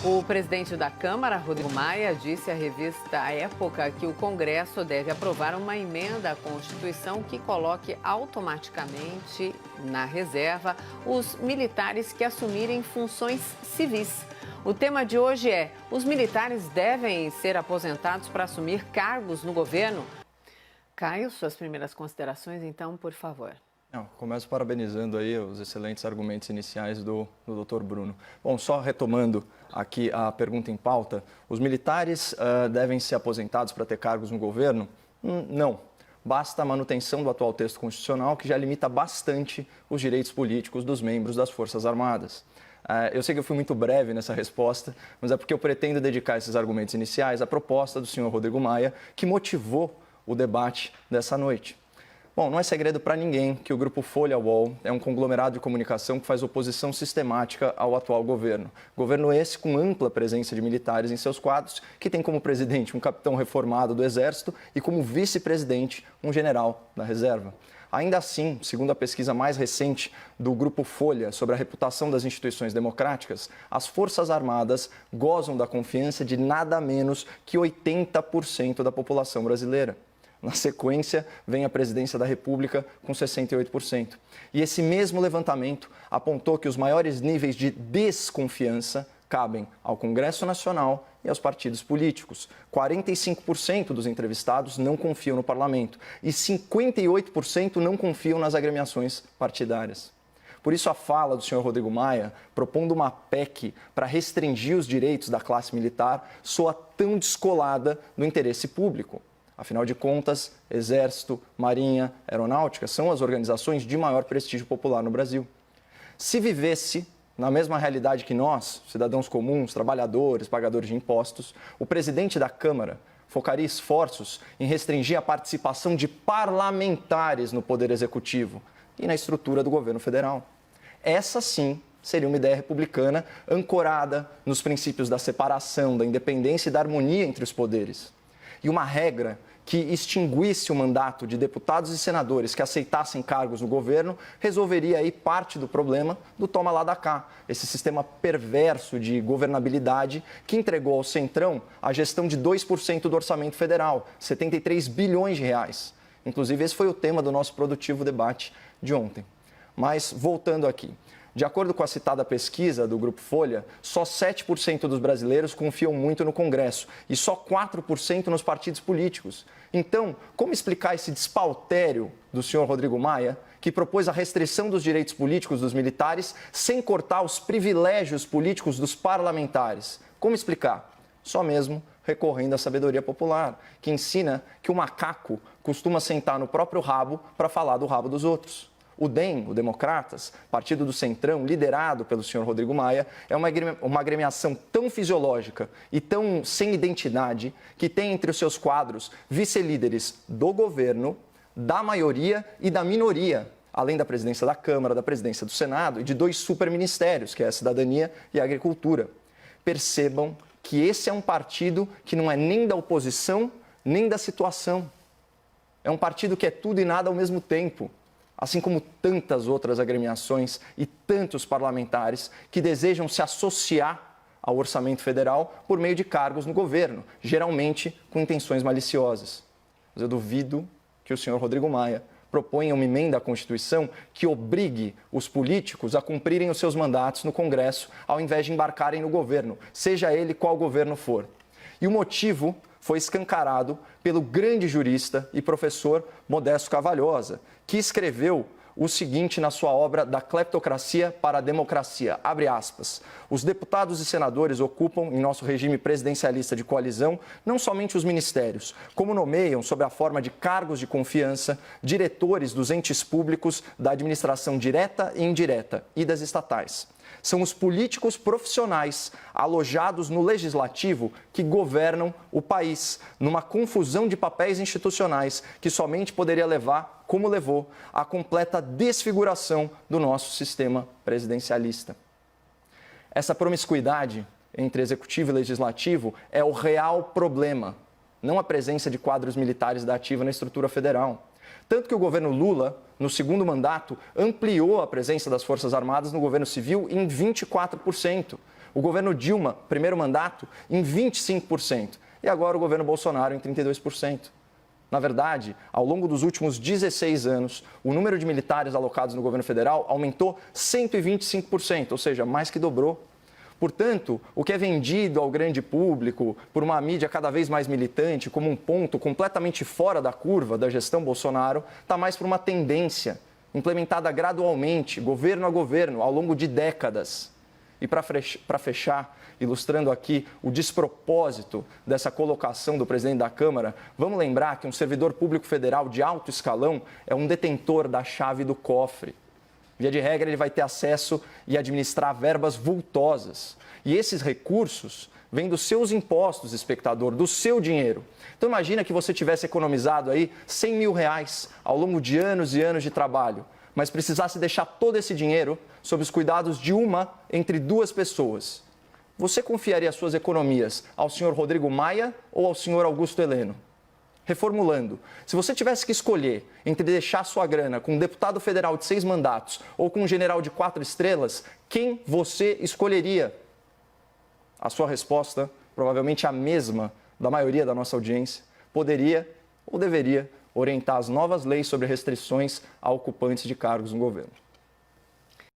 O presidente da Câmara, Rodrigo Maia, disse à revista Época que o Congresso deve aprovar uma emenda à Constituição que coloque automaticamente na reserva os militares que assumirem funções civis. O tema de hoje é: os militares devem ser aposentados para assumir cargos no governo? Caio, suas primeiras considerações, então, por favor. Começo parabenizando aí os excelentes argumentos iniciais do Dr. Bruno. Bom, só retomando aqui a pergunta em pauta, os militares devem ser aposentados para ter cargos no governo? Não. Basta a manutenção do atual texto constitucional, que já limita bastante os direitos políticos dos membros das Forças Armadas. Eu sei que eu fui muito breve nessa resposta, mas é porque eu pretendo dedicar esses argumentos iniciais à proposta do senhor Rodrigo Maia, que motivou o debate dessa noite. Bom, não é segredo para ninguém que o Grupo Folha UOL é um conglomerado de comunicação que faz oposição sistemática ao atual governo. Governo esse com ampla presença de militares em seus quadros, que tem como presidente um capitão reformado do Exército e como vice-presidente um general da reserva. Ainda assim, segundo a pesquisa mais recente do Grupo Folha sobre a reputação das instituições democráticas, as Forças Armadas gozam da confiança de nada menos que 80% da população brasileira. Na sequência, vem a presidência da República com 68%. E esse mesmo levantamento apontou que os maiores níveis de desconfiança cabem ao Congresso Nacional e aos partidos políticos. 45% dos entrevistados não confiam no parlamento e 58% não confiam nas agremiações partidárias. Por isso, a fala do senhor Rodrigo Maia, propondo uma PEC para restringir os direitos da classe militar, soa tão descolada do interesse público. Afinal de contas, Exército, Marinha, Aeronáutica são as organizações de maior prestígio popular no Brasil. Se vivesse na mesma realidade que nós, cidadãos comuns, trabalhadores, pagadores de impostos, o presidente da Câmara focaria esforços em restringir a participação de parlamentares no Poder Executivo e na estrutura do governo federal. Essa sim seria uma ideia republicana ancorada nos princípios da separação, da independência e da harmonia entre os poderes. E uma regra que extinguisse o mandato de deputados e senadores que aceitassem cargos no governo resolveria aí parte do problema do toma lá da cá, esse sistema perverso de governabilidade que entregou ao Centrão a gestão de 2% do orçamento federal, 73 bilhões de reais. Inclusive, esse foi o tema do nosso produtivo debate de ontem. Mas, voltando aqui. De acordo com a citada pesquisa do Grupo Folha, só 7% dos brasileiros confiam muito no Congresso e só 4% nos partidos políticos. Então, como explicar esse despautério do senhor Rodrigo Maia, que propôs a restrição dos direitos políticos dos militares sem cortar os privilégios políticos dos parlamentares? Como explicar? Só mesmo recorrendo à sabedoria popular, que ensina que o macaco costuma sentar no próprio rabo para falar do rabo dos outros. O DEM, o Democratas, partido do Centrão, liderado pelo senhor Rodrigo Maia, é uma agremiação tão fisiológica e tão sem identidade que tem entre os seus quadros vice-líderes do governo, da maioria e da minoria, além da presidência da Câmara, da presidência do Senado e de 2 superministérios, que é a Cidadania e a Agricultura. Percebam que esse é um partido que não é nem da oposição, nem da situação. É um partido que é tudo e nada ao mesmo tempo. Assim como tantas outras agremiações e tantos parlamentares que desejam se associar ao orçamento federal por meio de cargos no governo, geralmente com intenções maliciosas. Mas eu duvido que o senhor Rodrigo Maia proponha uma emenda à Constituição que obrigue os políticos a cumprirem os seus mandatos no Congresso ao invés de embarcarem no governo, seja ele qual governo for. E o motivo foi escancarado pelo grande jurista e professor Modesto Cavalhosa, que escreveu o seguinte na sua obra Da Cleptocracia para a Democracia, abre aspas, os deputados e senadores ocupam, em nosso regime presidencialista de coalizão, não somente os ministérios, como nomeiam, sob a forma de cargos de confiança, diretores dos entes públicos, da administração direta e indireta e das estatais. São os políticos profissionais alojados no legislativo que governam o país, numa confusão de papéis institucionais que somente poderia levar, como levou, à completa desfiguração do nosso sistema presidencialista. Essa promiscuidade entre executivo e legislativo é o real problema, não a presença de quadros militares da ativa na estrutura federal. Tanto que o governo Lula, no segundo mandato, ampliou a presença das Forças Armadas no governo civil em 24%. O governo Dilma, primeiro mandato, em 25%. E agora o governo Bolsonaro em 32%. Na verdade, ao longo dos últimos 16 anos, o número de militares alocados no governo federal aumentou 125%, ou seja, mais que dobrou. Portanto, o que é vendido ao grande público por uma mídia cada vez mais militante como um ponto completamente fora da curva da gestão Bolsonaro está mais por uma tendência implementada gradualmente, governo a governo, ao longo de décadas. E para fechar, ilustrando aqui o despropósito dessa colocação do presidente da Câmara, vamos lembrar que um servidor público federal de alto escalão é um detentor da chave do cofre. Via de regra, ele vai ter acesso e administrar verbas vultosas. E esses recursos vêm dos seus impostos, espectador, do seu dinheiro. Então imagina que você tivesse economizado aí 100 mil reais ao longo de anos e anos de trabalho, mas precisasse deixar todo esse dinheiro sob os cuidados de uma entre duas pessoas. Você confiaria suas economias ao senhor Rodrigo Maia ou ao senhor Augusto Heleno? Reformulando, se você tivesse que escolher entre deixar sua grana com um deputado federal de 6 mandatos ou com um general de 4 estrelas, quem você escolheria? A sua resposta, provavelmente a mesma da maioria da nossa audiência, poderia ou deveria orientar as novas leis sobre restrições a ocupantes de cargos no governo.